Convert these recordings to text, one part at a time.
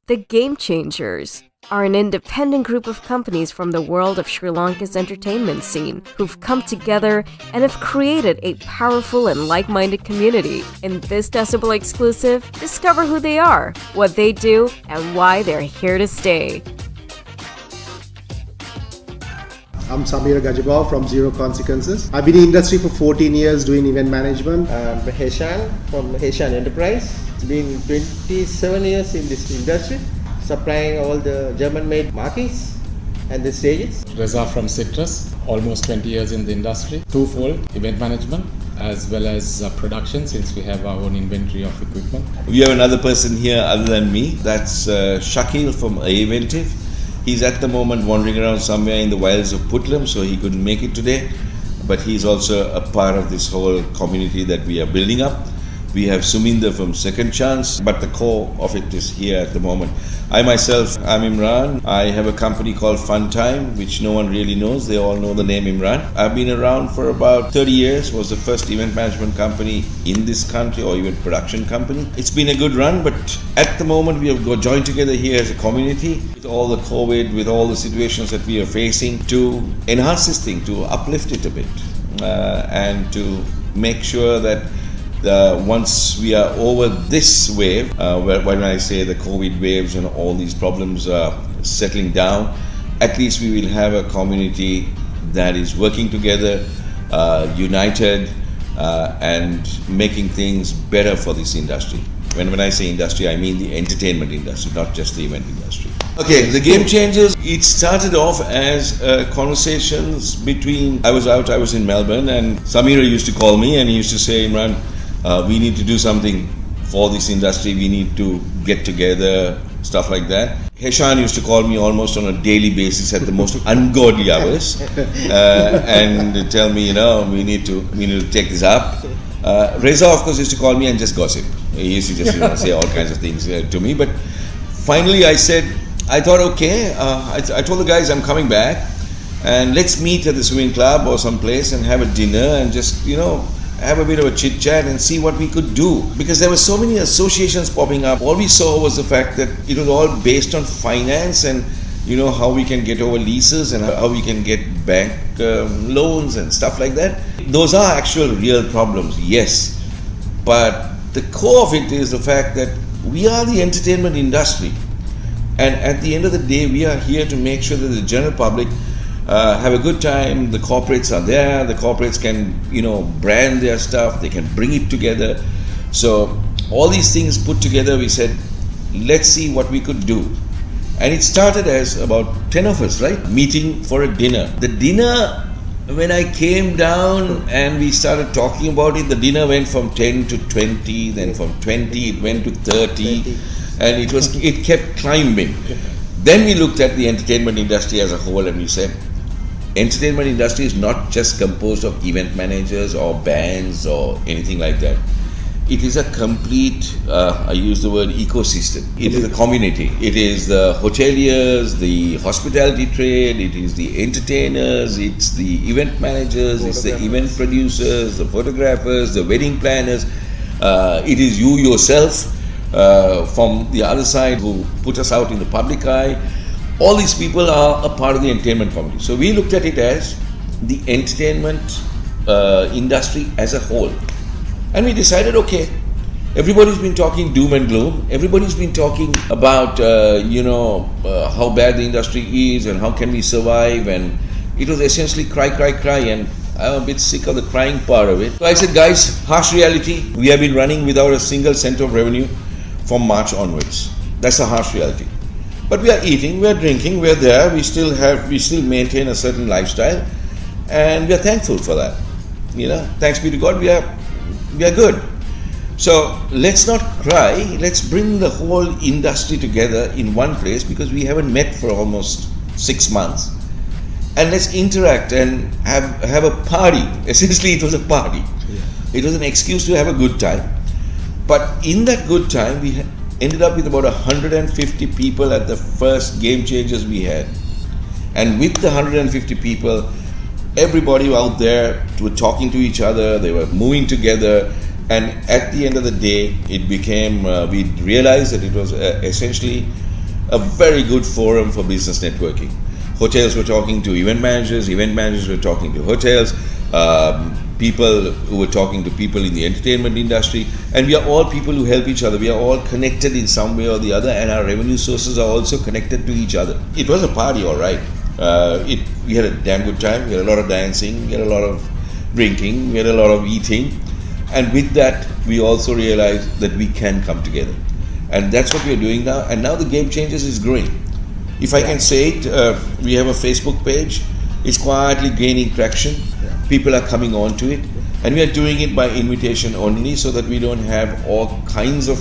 The Game Changers are an independent group of companies from the world of Sri Lanka's entertainment scene who've come together and have created a powerful and like-minded community. In this Decibel exclusive, discover who they are, what they do, and why they're here to stay. I'm Decibel from Zero Consequences. I've been in the industry for 14 years doing event management. Heshan from Heshan Enterprise. It's been 27 years in this industry, supplying all the German-made markings and the stages. Reza from Citrus, almost 20 years in the industry. Twofold, event management as well as production, since we have our own inventory of equipment. We have another person here other than me. That's Shakil from Aventive. He's at the moment wandering around somewhere in the wilds of Putlam, so he couldn't make it today. But he's also a part of this whole community that we are building up. We have Suminder from Second Chance, but the core of it is here at the moment. I myself, I'm Imran. I have a company called Fun Time, which no one really knows. They all know the name Imran. I've been around for about 30 years, was the first event management company in this country, or event production company. It's been a good run, but at the moment we have joined together here as a community with all the COVID, with all the situations that we are facing, to enhance this thing, to uplift it a bit, and to make sure that once we are over this wave, when I say the COVID waves and all these problems are settling down, at least we will have a community that is working together, united, and making things better for this industry. When I say industry, I mean the entertainment industry, not just the event industry. Okay, the Game Changers, it started off as conversations between, I was in Melbourne, and Samira used to call me and he used to say, Imran, we need to do something for this industry, we need to get together, stuff like that. Heshan used to call me almost on a daily basis at the most ungodly hours and tell me, we need to take this up. Reza, of course, used to call me and just gossip. He used to just say all kinds of things to me. But finally I thought, okay, I told the guys I'm coming back and let's meet at the swimming club or someplace and have a dinner and just, have a bit of a chit chat and see what we could do, because there were so many associations popping up. All we saw was the fact that it was all based on finance and how we can get over leases and how we can get bank loans and stuff like that. Those are actual real problems, yes, but the core of it is the fact that we are the entertainment industry, and at the end of the day we are here to make sure that the general public have a good time. The corporates are there, the corporates can brand their stuff, they can bring it together. So all these things put together, we said, let's see what we could do. And it started as about 10 of us, right, meeting for a dinner. The dinner, when I came down and we started talking about it, the dinner went from 10 to 20, then from 20 it went to 30, and it kept climbing. Then we looked at the entertainment industry as a whole and we said, entertainment industry is not just composed of event managers or bands or anything like that. It is a complete, I use the word ecosystem. It is a community. It is the hoteliers, the hospitality trade, it is the entertainers, it's the event managers, it's the event producers, the photographers, the wedding planners. It is you yourself from the other side who put us out in the public eye. All these people are a part of the entertainment community. So we looked at it as the entertainment industry as a whole. And we decided, okay, everybody's been talking doom and gloom. Everybody's been talking about, how bad the industry is and how can we survive. And it was essentially cry. And I'm a bit sick of the crying part of it. So I said, guys, harsh reality. We have been running without a single cent of revenue from March onwards. That's the harsh reality. But we are eating, we are drinking, we are there, we still maintain a certain lifestyle, and we are thankful for that. Thanks be to God, we are good. So let's not cry, let's bring the whole industry together in one place, because we haven't met for almost 6 months. And let's interact and have a party. Essentially it was a party. Yeah. It was an excuse to have a good time. But in that good time, we ended up with about 150 people at the first Game Changers we had. And with the 150 people, everybody out there were talking to each other, they were moving together, and at the end of the day, it became, we realized that it was essentially a very good forum for business networking. Hotels were talking to event managers were talking to hotels, people who were talking to people in the entertainment industry, and we are all people who help each other. We are all connected in some way or the other, and our revenue sources are also connected to each other. It was a party, all right. We had a damn good time. We had a lot of dancing, we had a lot of drinking, we had a lot of eating, and with that we also realized that we can come together, and that's what we are doing now. And now the Game Changers is growing. If I can say it, we have a Facebook page. It's quietly gaining traction. People are coming on to it, and we are doing it by invitation only, so that we don't have all kinds of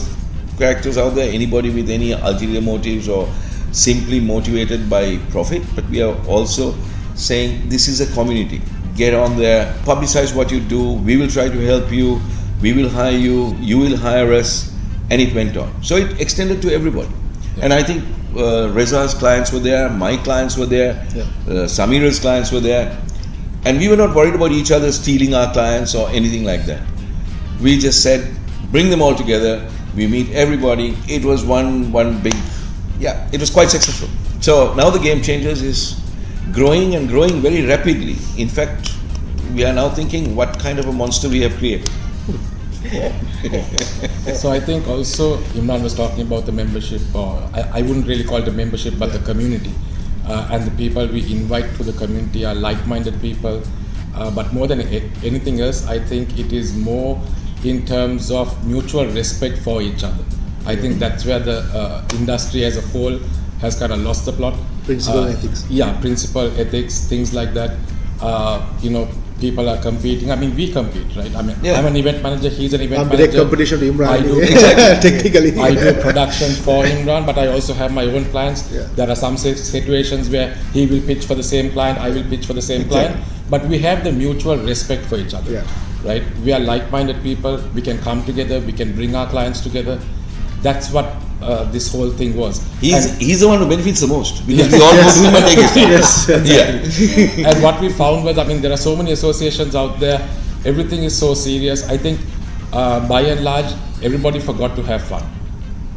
characters out there, anybody with any ulterior motives or simply motivated by profit. But we are also saying this is a community. Get on there, publicize what you do, we will try to help you, we will hire you, you will hire us, and it went on. So it extended to everybody. Yeah. And I think Reza's clients were there, my clients were there, Samira's clients were there, and we were not worried about each other stealing our clients or anything like that. We just said, bring them all together, we meet everybody. It was one big, it was quite successful. So now the Game Changers is growing and growing very rapidly. In fact, we are now thinking what kind of a monster we have created. So I think also Imran was talking about the membership, or I wouldn't really call it a membership, but the community. And the people we invite to the community are like-minded people. But more than anything else, I think it is more in terms of mutual respect for each other. I think that's where the industry as a whole has kind of lost the plot. Principal ethics. Yeah, principal ethics, things like that. People are competing. I mean, we compete, right? I mean, I'm an event manager, he's an event manager. Direct competition to Imran. I do, exactly. Technically. I do production for Imran, but I also have my own clients. Yeah. There are some situations where he will pitch for the same client, I will pitch for the same client, but we have the mutual respect for each other, right? We are like-minded people, we can come together, we can bring our clients together. That's what this whole thing was. He's the one who benefits the most, because we all go to him and take his time. And what we found was, I mean, there are so many associations out there, everything is so serious. I think by and large, everybody forgot to have fun.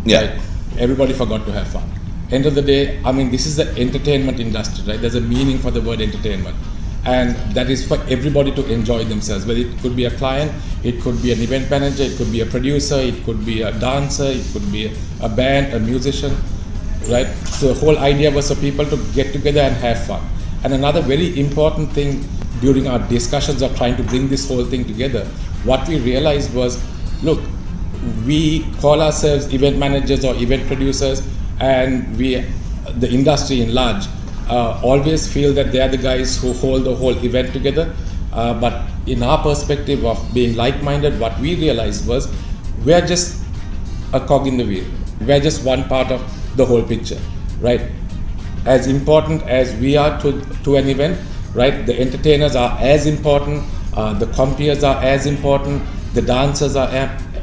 Right? Everybody forgot to have fun. End of the day, I mean, this is the entertainment industry, right? There's a meaning for the word entertainment. And that is for everybody to enjoy themselves. Whether it could be a client, it could be an event manager, it could be a producer, it could be a dancer, it could be a band, a musician, right? So the whole idea was for people to get together and have fun. And another very important thing during our discussions of trying to bring this whole thing together, what we realized was, look, we call ourselves event managers or event producers, and the industry in large, always feel that they are the guys who hold the whole event together. But in our perspective of being like-minded, what we realized was we're just a cog in the wheel. We're just one part of the whole picture, right? As important as we are to an event, right? The entertainers are as important, the compeers are as important, the dancers are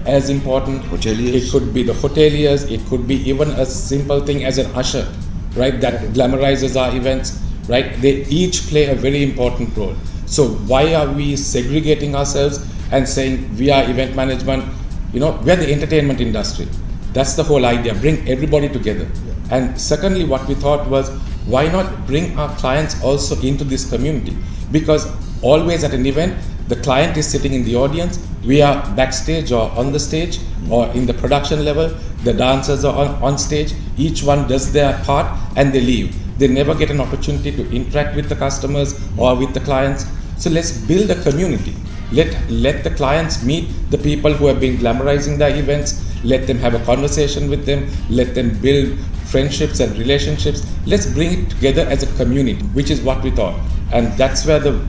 as important. Hoteliers. It could be the hoteliers, it could be even a simple thing as an usher, right, that glamorizes our events, right? They each play a very important role. So why are we segregating ourselves and saying we are event management? We're the entertainment industry. That's the whole idea, bring everybody together. And secondly, what we thought was, why not bring our clients also into this community? Because always at an event, the client is sitting in the audience, we are backstage or on the stage or in the production level, the dancers are on stage, each one does their part and they leave. They never get an opportunity to interact with the customers or with the clients. So let's build a community. Let the clients meet the people who have been glamorizing their events, let them have a conversation with them, let them build friendships and relationships. Let's bring it together as a community, which is what we thought. And that's where the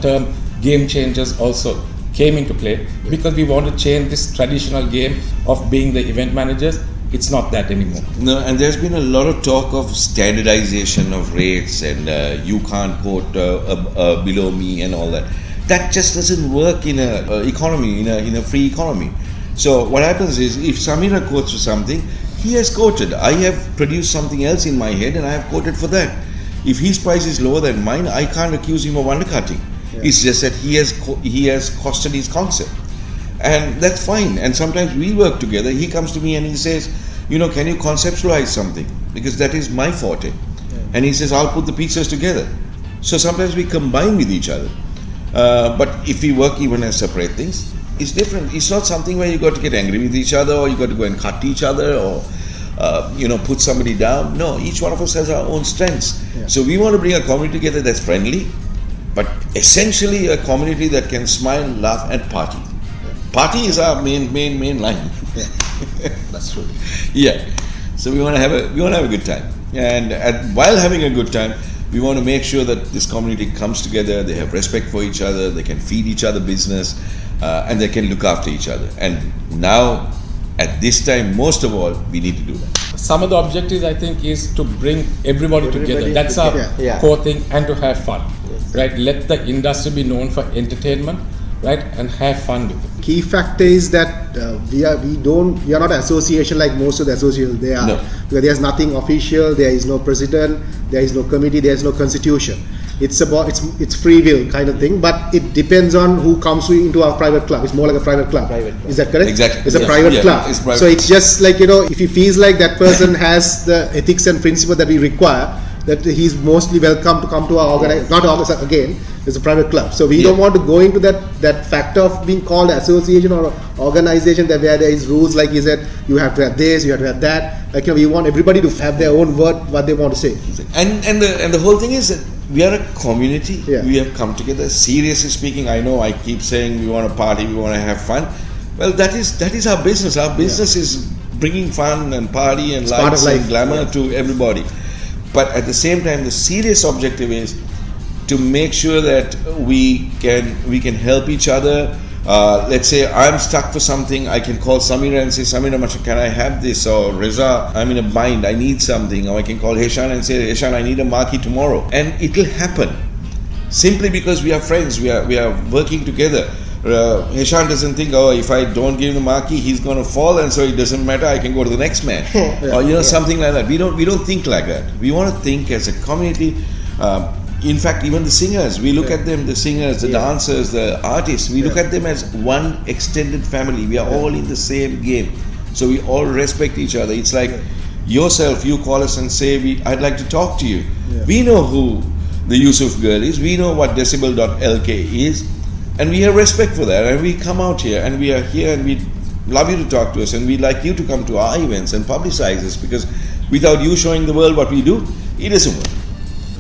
term Game Changers also came into play, because we want to change this traditional game of being the event managers. It's not that anymore. No, and there's been a lot of talk of standardization of rates and you can't quote below me and all that. That just doesn't work in a economy, in a free economy. So what happens is, if Samira quotes for something, he has quoted. I have produced something else in my head and I have quoted for that. If his price is lower than mine, I can't accuse him of undercutting. It's just that he has costed his concept, and that's fine. And sometimes we work together. He comes to me and he says, can you conceptualize something? because that is my forte. And he says, I'll put the pizzas together. So sometimes we combine with each other. But if we work even as separate things, it's different. It's not something where you got to get angry with each other, or you got to go and cut each other, or put somebody down. No, each one of us has our own strengths. So we want to bring a community together that's friendly, but essentially a community that can smile, laugh, and party. Party is our main line. That's true. Yeah. So we want to have a good time, and while having a good time, we want to make sure that this community comes together. They have respect for each other. They can feed each other business, and they can look after each other. And now, at this time, most of all, we need to do that. Some of the objectives, I think, is to bring everybody together. That's our core thing, and to have fun. Right? Let the industry be known for entertainment, right? And have fun with it. Key factor is that we are not an association like most of the associations they are. No. Because there's nothing official, there is no president, there is no committee, there is no constitution. It's free will kind of thing, but it depends on who comes into our private club. It's more like a private club. Is that correct? Exactly. It's a private club. It's private. So it's just like, if he feels like that person has the ethics and principle that we require, that he's mostly welcome to come to our organization. Not organization, again, it's a private club. So we don't want to go into that factor of being called association or organization where there is rules, like he said, you have to have this, you have to have that. Like, we want everybody to have their own word, what they want to say. And the whole thing is that we are a community. Yeah. We have come together. Seriously speaking, I know I keep saying we want to party, we want to have fun. Well, that is our business. Our business is bringing fun and party and lights and glamour to everybody. But at the same time, the serious objective is to make sure that we can help each other. Let's say I'm stuck for something, I can call Samira and say, Samira, can I have this? Or Reza, I'm in a bind, I need something. Or I can call Heshan and say, Heshan, I need a marquee tomorrow. And it'll happen. Simply because we are friends, we are working together. Heshan doesn't think, if I don't give the marquee, he's going to fall, and so it doesn't matter, I can go to the next man. Or something like that. We don't think like that. We want to think as a community. In fact, even the singers, we look at them, the singers, the dancers, the artists, we look at them as one extended family. We are all in the same game. So we all respect each other. It's like yourself, you call us and say, I'd like to talk to you. We know who the Yusuf girl is. We know what Decibel.LK is. And we have respect for that. And we come out here, and we are here, and we love you to talk to us, and we'd like you to come to our events and publicize us, because without you showing the world what we do, it doesn't work.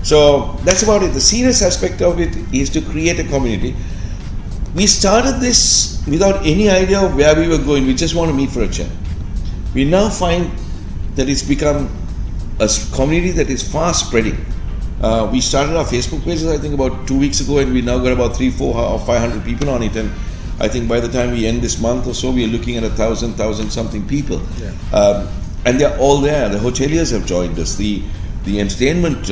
So that's about it. The serious aspect of it is to create a community. We started this without any idea of where we were going. We just want to meet for a chat. We now find that it's become a community that is fast spreading. We started our Facebook pages, I think, about 2 weeks ago, and we now got about 300, 400 or 500 people on it. And I think by the time we end this month or so, we are looking at 1,000 something people. And they're all there. The hoteliers have joined us. The entertainment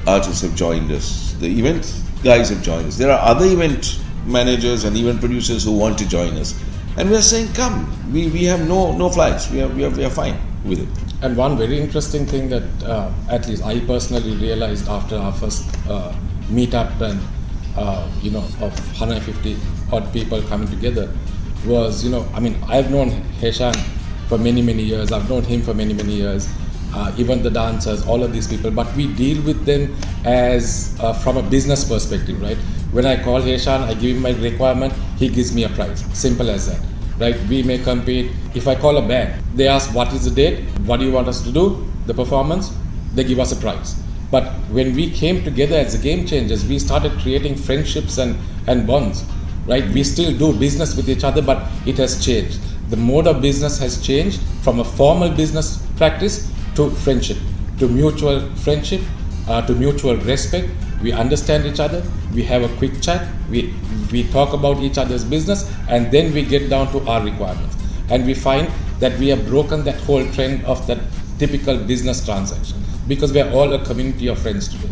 artists have joined us. The event guys have joined us. There are other event managers and event producers who want to join us. And we are saying, come. We have no flights. We are fine with it. And one very interesting thing that at least I personally realized after our first meetup and of 150 odd people coming together was, I've known Heshan for many years. I've known him for many years. Even the dancers, all of these people, but we deal with them as from a business perspective, right? When I call Heshan, I give him my requirement, he gives me a price. Simple as that. Right, we may compete. If I call a band, they ask what is the date, what do you want us to do, the performance, they give us a price. But when we came together as the Game Changers, we started creating friendships and bonds, right? We still do business with each other, but it has changed. The mode of business has changed from a formal business practice to friendship, to mutual friendship, to mutual respect. We understand each other, we have a quick chat, we talk about each other's business, and then we get down to our requirements. And we find that we have broken that whole trend of that typical business transaction, because we are all a community of friends today.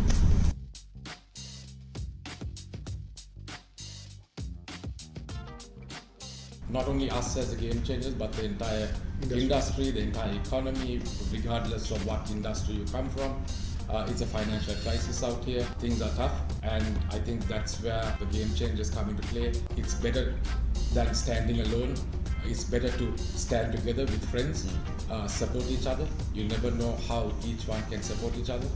Not only us as the Game Changers, but the entire industry, the entire economy, regardless of what industry you come from. It's a financial crisis out here. Things are tough, and I think that's where the Game Changers come into play. It's better than standing alone it's better to stand together with friends, support each other. You never know how each one can support each other.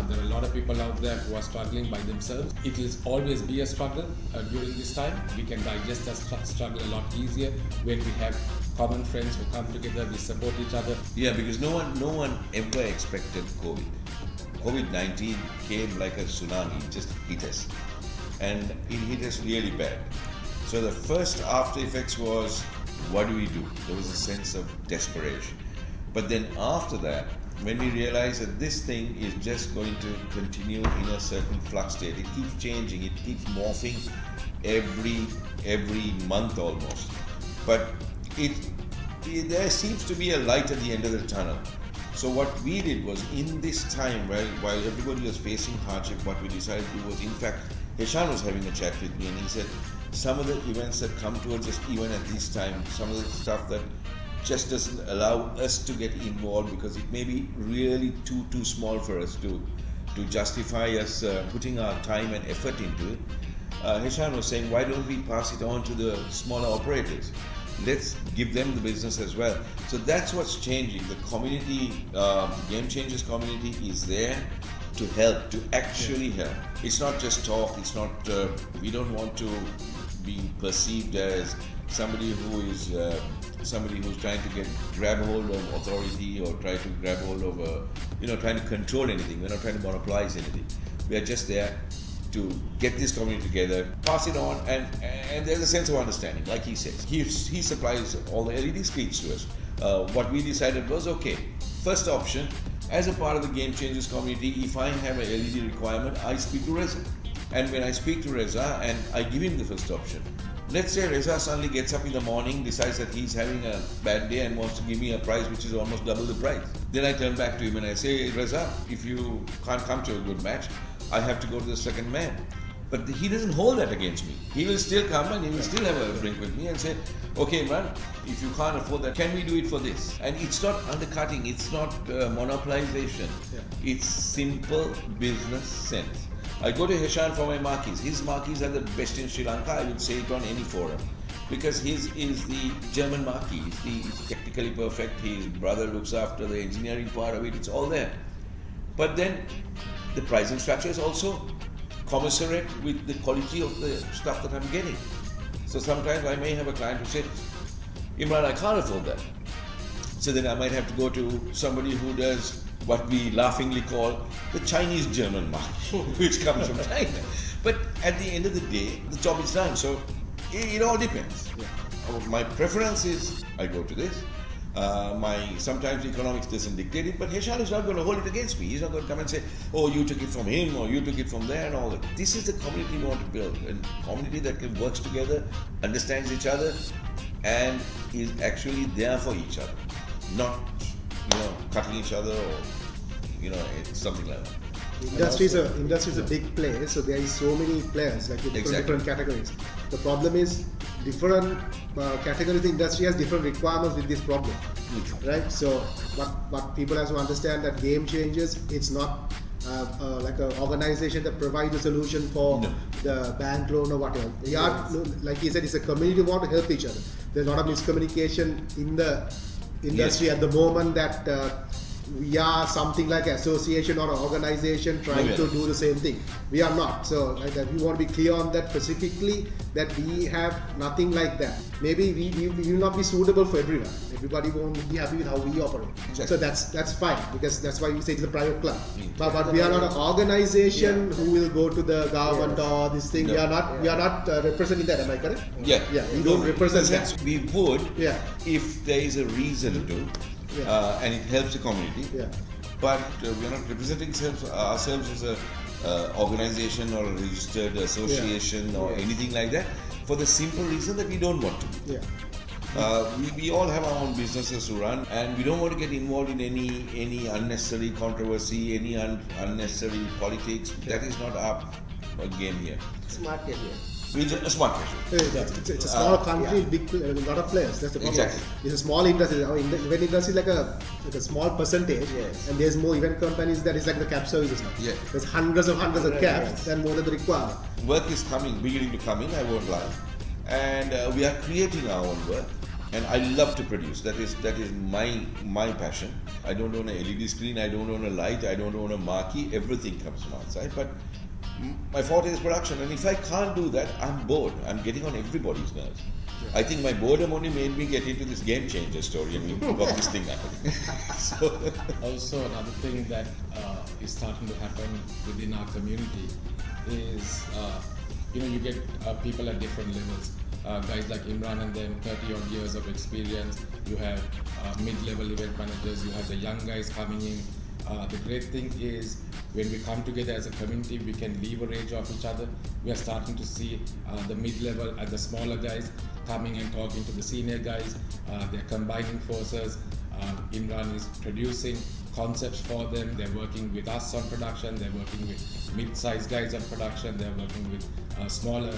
There are a lot of people out there who are struggling by themselves. It will always be a struggle during this time. We can digest that struggle a lot easier when we have common friends who come together, we support each other. Yeah, because no one ever expected COVID. COVID-19 came like a tsunami, it just hit us. And it hit us really bad. So the first after effects was, what do we do? There was a sense of desperation. But then after that, when we realized that this thing is just going to continue in a certain flux state, it keeps changing, it keeps morphing every month almost. But there seems to be a light at the end of the tunnel. So what we did was, in this time while everybody was facing hardship, what we decided to do was, in fact, Heshan was having a chat with me and he said, some of the events that come towards us even at this time, some of the stuff that just doesn't allow us to get involved because it may be really too small for us to justify us putting our time and effort into it. Heshan was saying, why don't we pass it on to the smaller operators? Let's give them the business as well. So that's what's changing. The community, Game Changers community is there to help, to actually help. It's not just talk, it's not, we don't want to be perceived as somebody who is somebody who's trying to grab hold of authority or try to grab hold of trying to control anything. We're not trying to monopolize anything. We are just there to get this community together, pass it on, and there's a sense of understanding. Like he says, he supplies all the LED screens to us. What we decided was, okay, first option, as a part of the Game Changers community, if I have an LED requirement, I speak to Reza. And when I speak to Reza and I give him the first option, let's say Reza suddenly gets up in the morning, decides that he's having a bad day and wants to give me a price which is almost double the price. Then I turn back to him and I say, Reza, if you can't come to a good match, I have to go to the second man. But he doesn't hold that against me. He will still come and he will still have a drink with me and say, okay man, if you can't afford that, can we do it for this? And it's not undercutting, it's not monopolization. It's simple business sense. I go to Heshan for my marquees. His marquees are the best in Sri Lanka. I would say it on any forum. Because his is the German marquee. He's technically perfect. His brother looks after the engineering part of it. It's all there. But then the pricing structure is also commensurate with the quality of the stuff that I'm getting. So sometimes I may have a client who says, Imran, I can't afford that. So then I might have to go to somebody who does what we laughingly call the Chinese German market, which comes from China. But at the end of the day, the job is done. So it all depends. My preference is I go to this. Sometimes economics doesn't dictate it, but Heshan is not going to hold it against me. He's not going to come and say, oh, you took it from him or you took it from there and all that. This is the community we want to build, a community that works together, understands each other, and is actually there for each other, not cutting each other or it's something like that. Industry is a big place, so there is so many players like in different categories. The problem is different categories. The industry has different requirements with this problem, right? So what people have to understand that Game Changers, it's not like an organization that provides a solution for the bank loan or whatever. We are, like he said, it's a community who want to help each other. There's a lot of miscommunication in the industry at the moment that we are something like an association or an organization trying to do the same thing. We are not. So we want to be clear on that specifically, that we have nothing like that. Maybe we will not be suitable for everyone. Everybody won't be happy with how we operate. Exactly. So that's fine, because that's why we say it's a private club. But we are not an organization who will go to the government or this thing. No. We are not representing that. Am I correct? Yeah. We don't represent that. We would if there is a reason to. And it helps the community. But we are not representing ourselves as an organization or a registered association or anything like that, for the simple reason that we don't want to be. We all have our own businesses to run, and we don't want to get involved in any unnecessary controversy, any unnecessary politics. That is not our game here. Smart casual. A smart casual. It's a small country, a lot of players. That's the problem. Exactly. It's a small industry. Our event industry is like a small percentage, and there's more event companies that is like the cab services now. There's hundreds of cabs and more than the requirement. Work is beginning to come in, I won't lie. And we are creating our own work. And I love to produce. That is my passion. I don't own a LED screen, I don't own a light, I don't own a marquee, everything comes from outside. But my forte is production, and if I can't do that, I'm bored. I'm getting on everybody's nerves. I think my boredom only made me get into this game changer story and we got this thing out. So also, another thing that is starting to happen within our community is, you get people at different levels. Guys like Imran and them, 30 odd years of experience. You have mid-level event managers, you have the young guys coming in. The great thing is when we come together as a community, we can leverage off each other. We are starting to see the mid-level and the smaller guys coming and talking to the senior guys. They're combining forces. Imran is producing concepts for them. They're working with us on production. They're working with mid-sized guys on production. They're working with smaller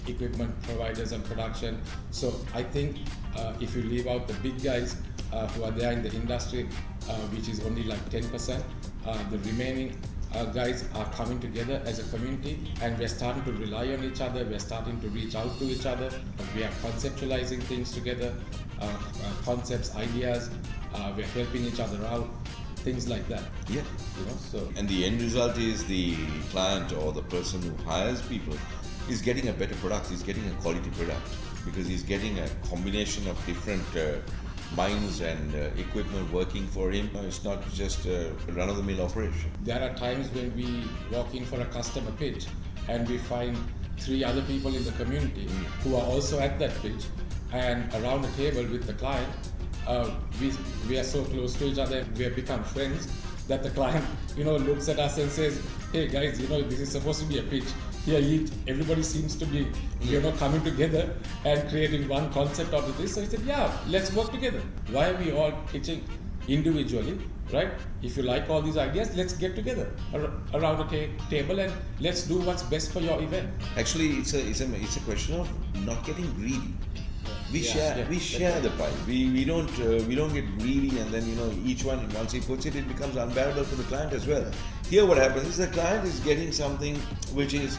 equipment providers on production. So I think if you leave out the big guys who are there in the industry, which is only like 10%, the remaining guys are coming together as a community, and we're starting to rely on each other. We're starting to reach out to each other. We are conceptualizing things together, concepts, ideas. We're helping each other out, things like that. yeah. So And the end result is the client or the person who hires people is getting a better product, he's getting a quality product because he's getting a combination of different minds and equipment working for him. It's not just a run-of-the-mill operation. there are times when we walk in for a customer pitch and we find 3 other people in the community who are also at that pitch, and around the table with the client, we are so close to each other, we have become friends that the client, looks at us and says, hey guys, this is supposed to be a pitch. Here, everybody seems to be, coming together and creating one concept out of this. So he said, yeah, let's work together. Why are we all pitching individually, right? If you like all these ideas, let's get together around a table and let's do what's best for your event. Actually, it's a question of not getting greedy. We share the pie. We don't get greedy, and then each one, once he puts it, it becomes unbearable for the client as well. Here, what happens is the client is getting something which is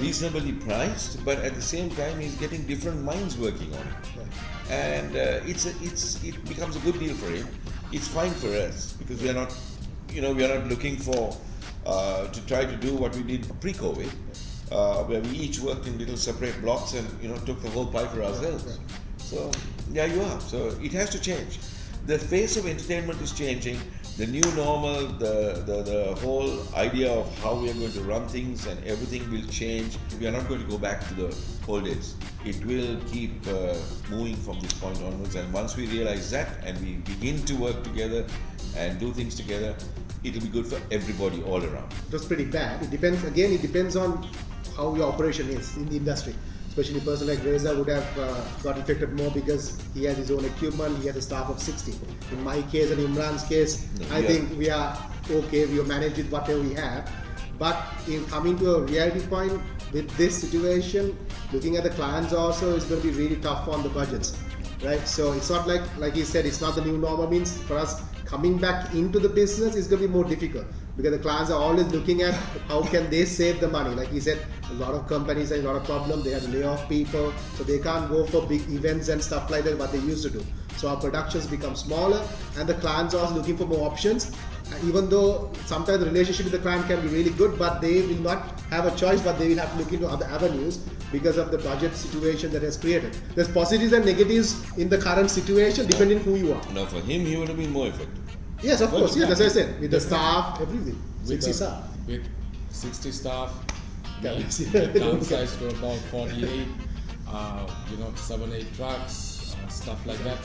reasonably priced, but at the same time he's getting different minds working on it, and it becomes a good deal for him. It's fine for us because we are not looking for to try to do what we did pre-COVID. Where we each worked in little separate blocks and took the whole pie for ourselves. So there you are. So it has to change. The face of entertainment is changing. The new normal, the whole idea of how we are going to run things and everything will change. We are not going to go back to the old days. It will keep moving from this point onwards. And once we realize that and we begin to work together and do things together, it will be good for everybody all around. It was pretty bad. It depends on how your operation is in the industry. Especially a person like Reza would have got affected more because he has his own equipment, he has a staff of 60. In my case and Imran's case, I think we are okay, we manage with whatever we have. But in coming to a reality point with this situation, looking at the clients also is going to be really tough on the budgets, right? So it's not like he said, it's not the new normal. Means for us coming back into the business is going to be more difficult because the clients are always looking at how can they save the money. Like he said, a lot of companies have a lot of problems. They have to lay off people, so they can't go for big events and stuff like that what they used to do. So our productions become smaller and the clients are looking for more options. Even though sometimes the relationship with the client can be really good, but they will not have a choice, but they will have to look into other avenues because of the budget situation that has created. There's positives and negatives in the current situation depending who you are. Now for him, he would have been more effective. Yes, of course. Yeah, that's what I said. With the staff, everything. With 60 staff. With 60 staff, we Yes. downsized to about 48, 7-8 trucks, stuff like that.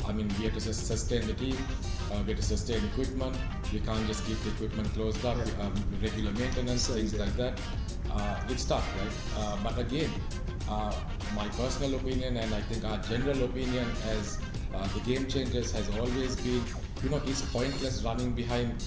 I mean, we have to sustain the team, we have to sustain equipment. We can't just keep the equipment closed up. We have regular maintenance, things like that. It's tough, right? But again, my personal opinion and I think our general opinion as the game changers has always been, it's pointless running behind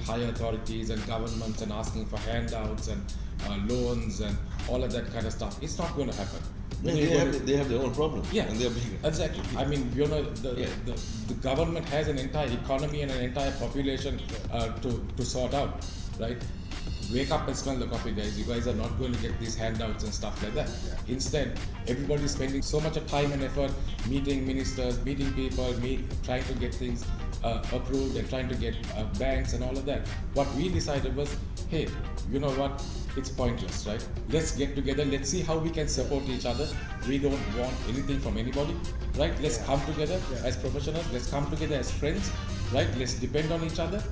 higher authorities and governments and asking for handouts and loans and all of that kind of stuff. It's not going to happen. No, they have their own problems. Yeah, and they're bigger. Exactly. I mean, the government has an entire economy and an entire population to sort out, right? wake up and smell the coffee, guys. You guys are not going to get these handouts and stuff like that. Instead, everybody's spending so much of time and effort meeting ministers, meeting people, trying to get things approved and trying to get banks and all of that. What we decided was, hey, you know what? It's pointless, right? Let's get together. Let's see how we can support each other. We don't want anything from anybody, right? Let's come together as professionals. Let's come together as friends, right? Let's depend on each other,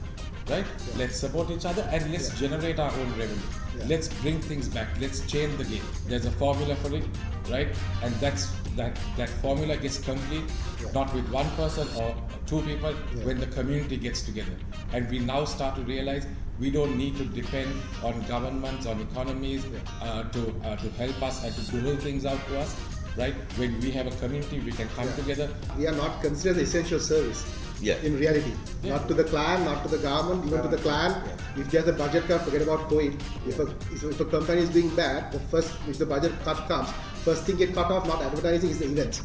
right? Let's support each other and let's generate our own revenue. Let's bring things back. Let's change the game. There's a formula for it, right? And that formula gets complete not with one person or two people, when the community gets together. And we now start to realize we don't need to depend on governments, on economies to help us and to dole things out to us, right? When we have a community, we can come together. We are not considered an essential service. In reality, not to the clan, not to the government, even to the clan. If there's a budget cut, forget about COVID. If a company is doing bad, if the budget cut comes, first thing get cut off, not advertising, is the events.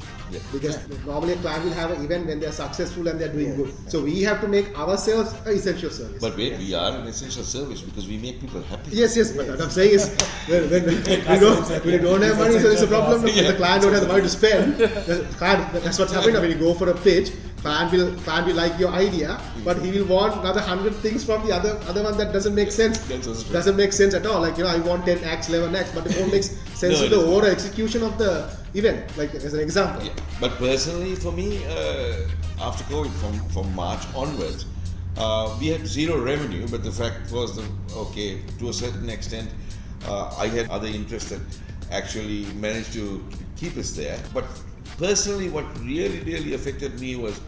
Because normally a clan will have an event when they're successful and they're doing good. So we have to make ourselves an essential service. But wait, we are an essential service because we make people happy. Yes, but what I'm saying is, when you don't have money, so it's a problem. When the client don't have the money to spend, the client, that's what's happening when you go for a pitch. Client will like your idea, but he will want another 100 things from the other one that doesn't make sense. Doesn't make sense at all. Like, I want 10x, 11x, but it won't make sense to the overall execution of the event. Like, as an example. But personally, for me, after COVID, from March onwards, we had zero revenue. But the fact was to a certain extent, I had other interests that actually managed to keep us there. But personally, what really affected me was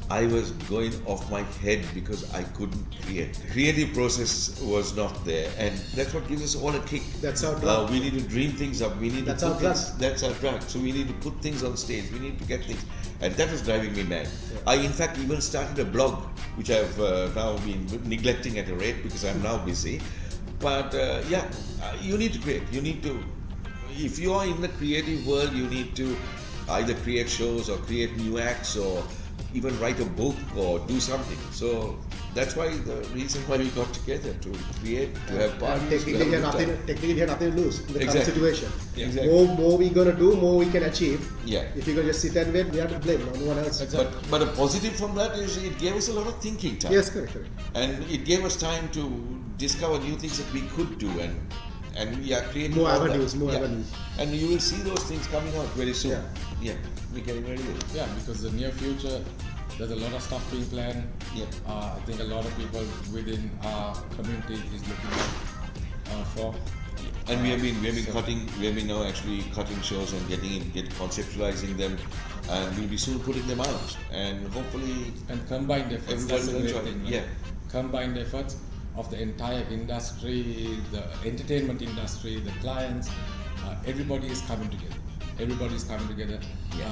I was going off my head because I couldn't create. The creative process was not there, and that's what gives us all a kick. That's our drug. We need to dream things up. We need that's to put put our things. That's our drug. So we need to put things on stage. We need to get things, and that was driving me mad. I, in fact, even started a blog, which I've now been neglecting at a rate because I'm now busy. But you need to create. You need to. If you are in the creative world, you need to either create shows or create new acts or even write a book or do something. So that's why the reason why we got together, to create, to have parties. Technically, we have nothing to lose in the current situation. Exactly. More we're going to do, more we can achieve. If you're going to just sit and wait, we have to blame no one else. But a positive from that is it gave us a lot of thinking time. Yes, correct. And it gave us time to discover new things that we could do and we are creating more avenues. And you will see those things coming out very soon. We're getting ready with it. Because the near future, there's a lot of stuff being planned. I think a lot of people within our community is looking for. And we have been now actually cutting shows and conceptualizing them, and we'll be soon putting them out. And hopefully, combined efforts. That's a great thing. Right? Combined efforts of the entire industry, the entertainment industry, the clients, everybody is coming together.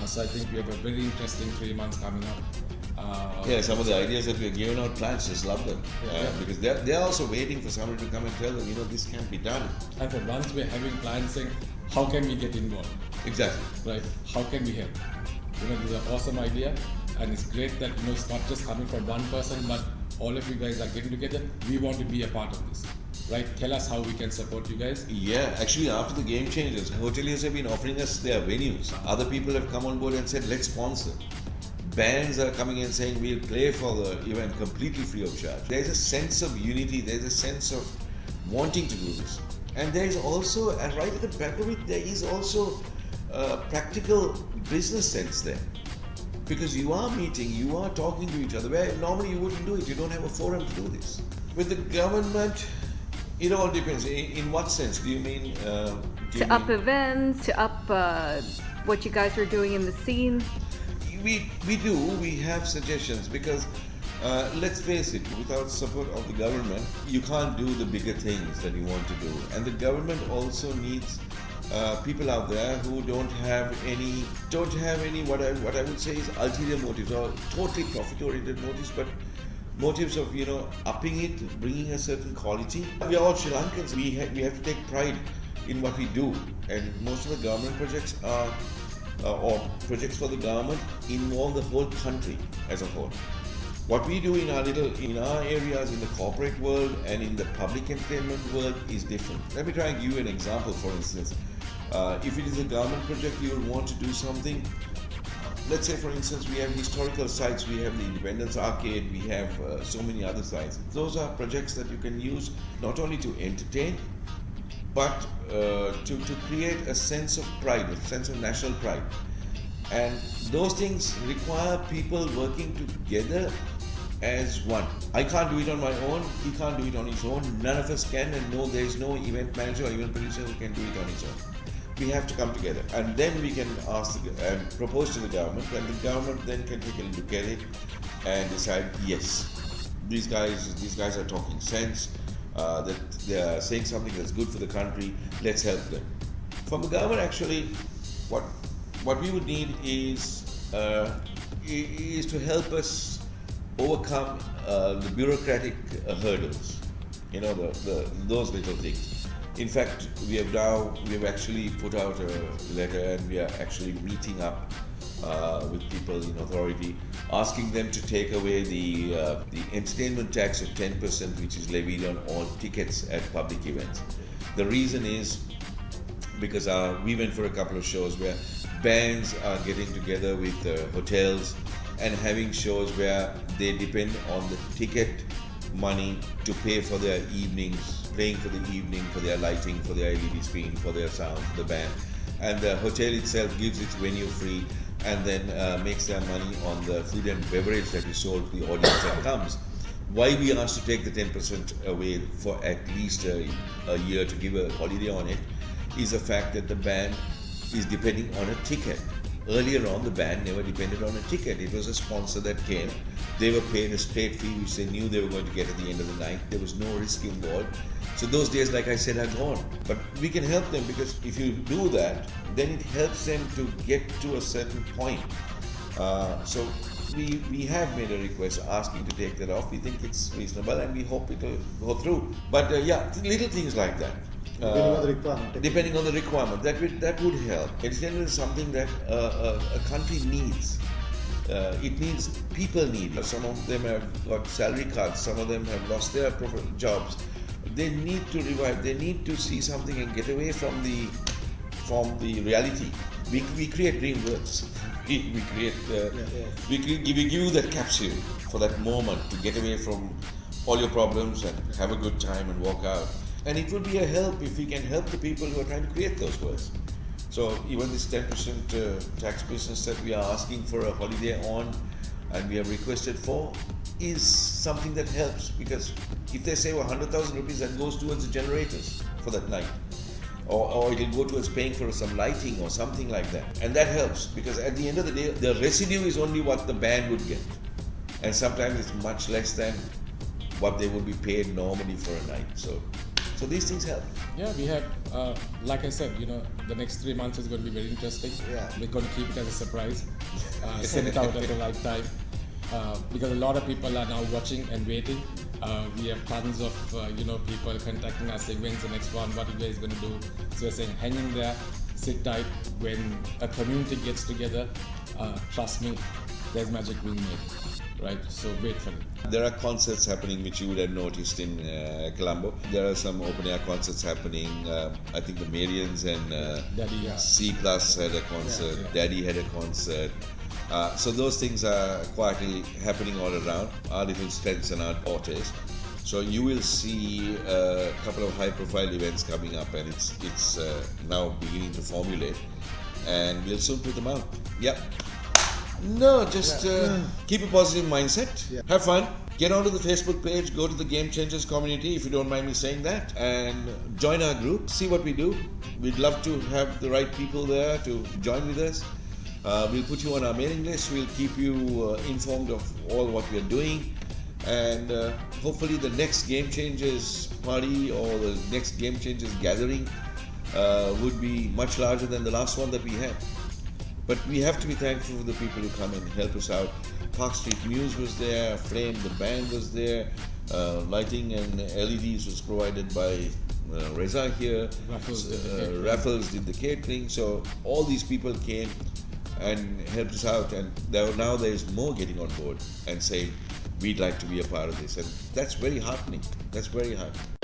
So I think we have a very interesting 3 months coming up. Some of the ideas that we're giving out, clients just love them because they're also waiting for somebody to come and tell them, this can't be done. And for once we're having clients saying, how can we get involved? Exactly. Right? How can we help? This is an awesome idea, and it's great that it's not just coming from one person, but all of you guys are getting together. We want to be a part of this. Right? Tell us how we can support you guys. Actually, after the game changes, hoteliers have been offering us their venues. Other people have come on board and said, let's sponsor. Bands are coming in saying, we'll play for the event completely free of charge. There's a sense of unity, there's a sense of wanting to do this. And there is also, and right at the back of it, there is also a practical business sense there. Because you are meeting, you are talking to each other, where normally you wouldn't do it. You don't have a forum to do this. With the government, it all depends. In what sense do you mean? Up events, to up what you guys are doing in the scene? We do. We have suggestions because let's face it, without support of the government, you can't do the bigger things that you want to do. And the government also needs people out there who don't have any what I would say is ulterior motives or totally profit-oriented motives, but motives of upping it, bringing a certain quality. We are all Sri Lankans. We have to take pride in what we do, and most of the government projects are or projects for the government involve the whole country as a whole. What we do in our areas, in the corporate world and in the public entertainment world is different. Let me try and give you an example. For instance, if it is a government project, you will want to do something. Let's say, for instance, we have historical sites, we have the Independence Arcade, we have so many other sites. Those are projects that you can use not only to entertain, but to create a sense of pride, a sense of national pride. And those things require people working together as one. I can't do it on my own, he can't do it on his own, none of us can, and no, there is no event manager or event producer who can do it on his own. We have to come together, and then we can ask and propose to the government, and the government then can take a look at it and decide, yes, these guys are talking sense, that they are saying something that's good for the country, let's help them. From the government, actually, what we would need is to help us overcome the bureaucratic hurdles, those little things. In fact, we have actually put out a letter, and we are actually meeting up with people in authority, asking them to take away the entertainment tax of 10%, which is levied on all tickets at public events. The reason is because we went for a couple of shows where bands are getting together with hotels and having shows where they depend on the ticket money to pay for their evenings, playing for the evening, for their lighting, for their LED screen, for their sound, for the band. And the hotel itself gives its venue free and then makes their money on the food and beverage that is sold to the audience that comes. Why we asked to take the 10% away for at least a year to give a holiday on it is the fact that the band is depending on a ticket. Earlier on, the band never depended on a ticket. It was a sponsor that came. They were paid a straight fee, which they knew they were going to get at the end of the night. There was no risk involved. So those days, like I said, are gone. But we can help them, because if you do that, then it helps them to get to a certain point. So we have made a request asking to take that off. We think it's reasonable, and we hope it will go through. But little things like that. Depending on the requirement, that would help. Entertainment is something that a country needs. It needs, people need. Some of them have got salary cuts, some of them have lost their jobs. They need to revive, they need to see something and get away from the reality. We create dream worlds. We give you that capsule for that moment to get away from all your problems and have a good time and walk out. And it would be a help if we can help the people who are trying to create those worlds. So even this 10% tax business that we are asking for a holiday on and we have requested for is something that helps, because if they save 100,000 rupees, that goes towards the generators for that night. Or it will go towards paying for some lighting or something like that. And that helps, because at the end of the day, the residue is only what the band would get. And sometimes it's much less than what they would be paid normally for a night. So these things help. Yeah, we have, like I said, the next 3 months is going to be very interesting. Yeah. We're going to keep it as a surprise, send it out at the right time, because a lot of people are now watching and waiting. We have tons of people contacting us saying, when's the next one, what are you guys going to do? So we're saying, hang in there, sit tight. When a community gets together, trust me, there's magic being made. Right, so wait for it. There are concerts happening which you would have noticed in Colombo. There are some open air concerts happening. I think the Marians and Daddy, C Plus had a concert. Daddy had a concert. So those things are quietly happening all around. Our little strengths and our fortes. So you will see a couple of high-profile events coming up, and it's now beginning to formulate, and we'll soon put them out. Yep. No, just keep a positive mindset. Yeah. Have fun. Get onto the Facebook page. Go to the Game Changers community, if you don't mind me saying that, and join our group. See what we do. We'd love to have the right people there to join with us. We'll put you on our mailing list. We'll keep you informed of all what we are doing, and hopefully the next Game Changers party or the next Game Changers gathering would be much larger than the last one that we had. But we have to be thankful for the people who come and help us out. Park Street Muse was there, Flame, the band was there, lighting and LEDs was provided by Reza here. Raffles did the catering. So all these people came and helped us out, and now there is more getting on board and saying we'd like to be a part of this, and that's very heartening. That's very heartening.